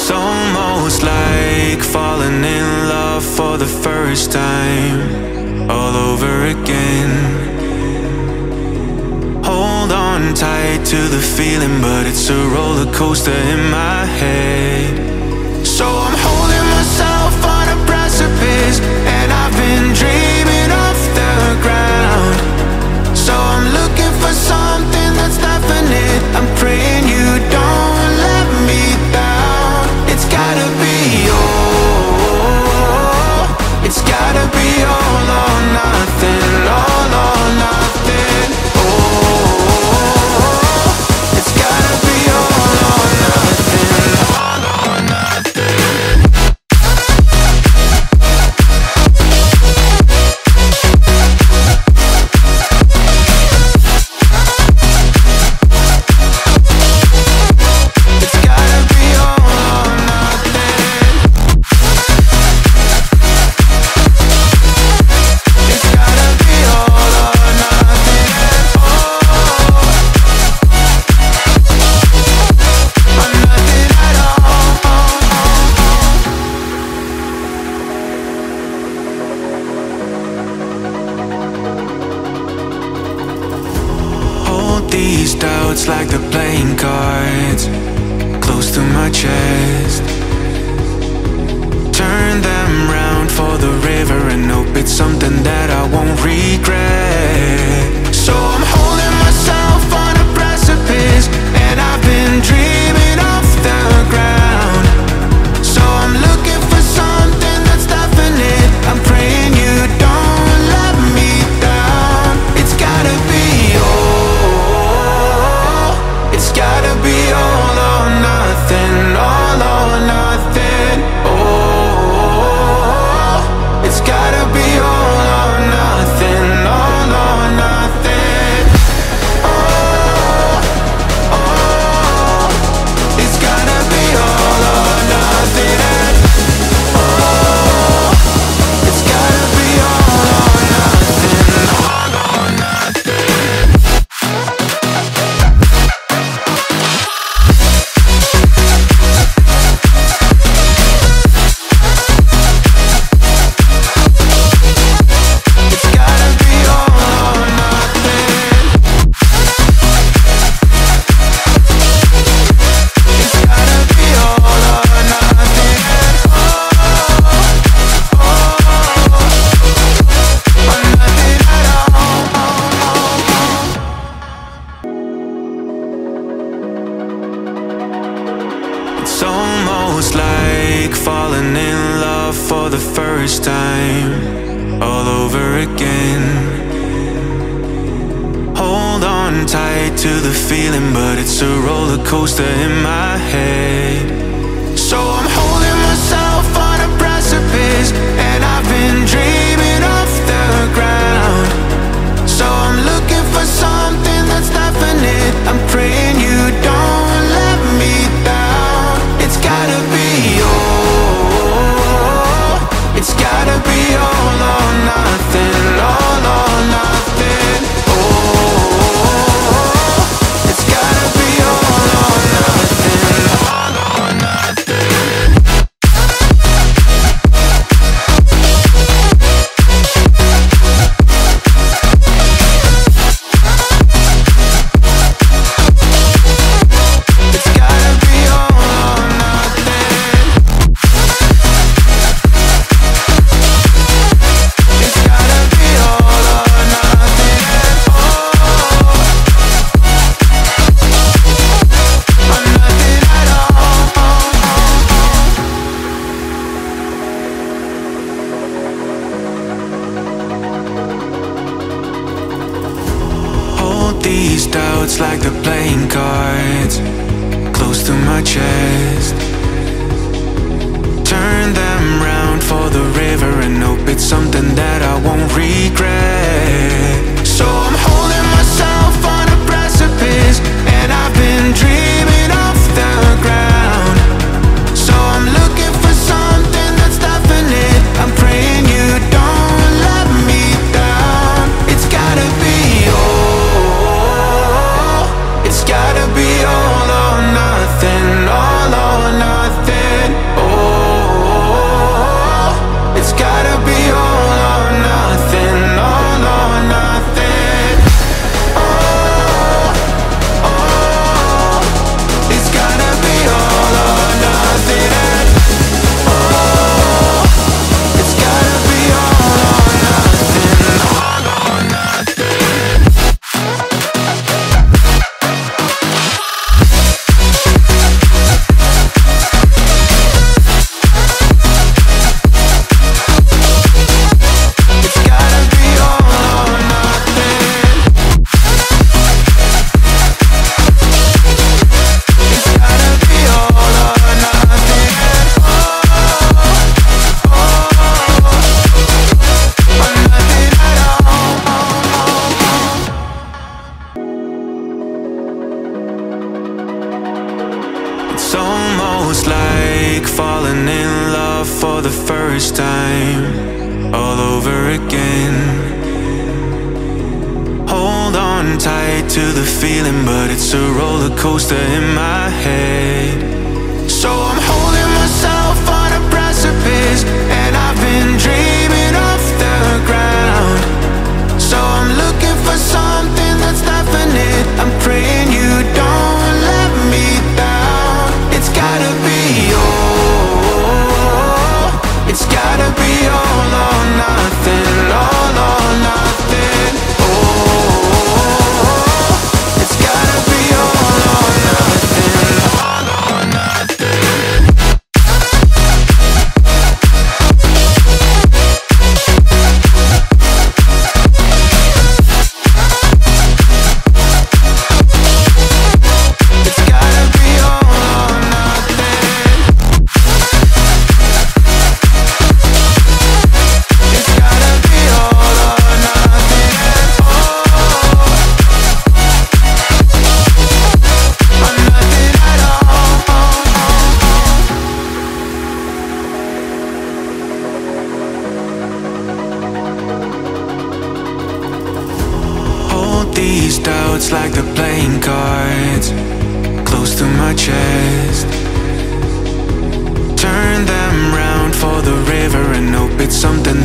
It's almost like falling in love for the first time, all over again. Hold on tight to the feeling, but it's a roller coaster in my head. So I'm holding myself on a precipice, and I've been dreaming off the ground. So I'm looking for something that's definite. I'm praying you don't let me down. It's gotta be all, it's gotta be all or nothing, all or nothing. Oh, it's gotta be all or nothing, all or nothing. These doubts like the playing cards close to my chest. Turn them round for the river and hope it's something that I won't regret. So I'm holding myself on a precipice, and I've been dreaming off the ground. So I'm looking for something that's definite. I'm praying you don't let me down. It's gotta be it's gotta be all or nothing, all or nothing. Oh, it's gotta be all or nothing, all or nothing. Oh, oh, it's gotta be all or nothing. Oh, it's gotta be all or nothing, all or nothing. It's almost like falling in love for the first time, all over again. Hold on tight to the feeling, but it's a roller coaster in my head. So I'm holding myself on a precipice, and I've been dreaming off the ground. So I'm looking for something that's definite. I'm praying you don't let me down. It's gotta be all, it's gotta be all or nothing, all or nothing. Oh, it's gotta be all or nothing, all or nothing. These doubts like the playing cards close to my chest. Turn them round for the river and hope it's something that I won't regret. So I'm holding myself on a precipice, and I've been dreaming off the ground. So I'm looking for something that's definite. I'm praying you don't let me down. It's gotta be all, it's gotta be almost like falling in love for the first time, all over again. Hold on tight to the feeling, but it's a roller coaster in my head. So I'm holding myself on a precipice, and I've been dreaming off the ground. So I'm looking for something that's definite. I'm praying you don't let me down. It's gotta be all, it's gotta be all or nothing, all or nothing. Oh, it's gotta be all or nothing, all or nothing. These doubts like they're playing cards close to my chest. Turn them round for the river and hope it's something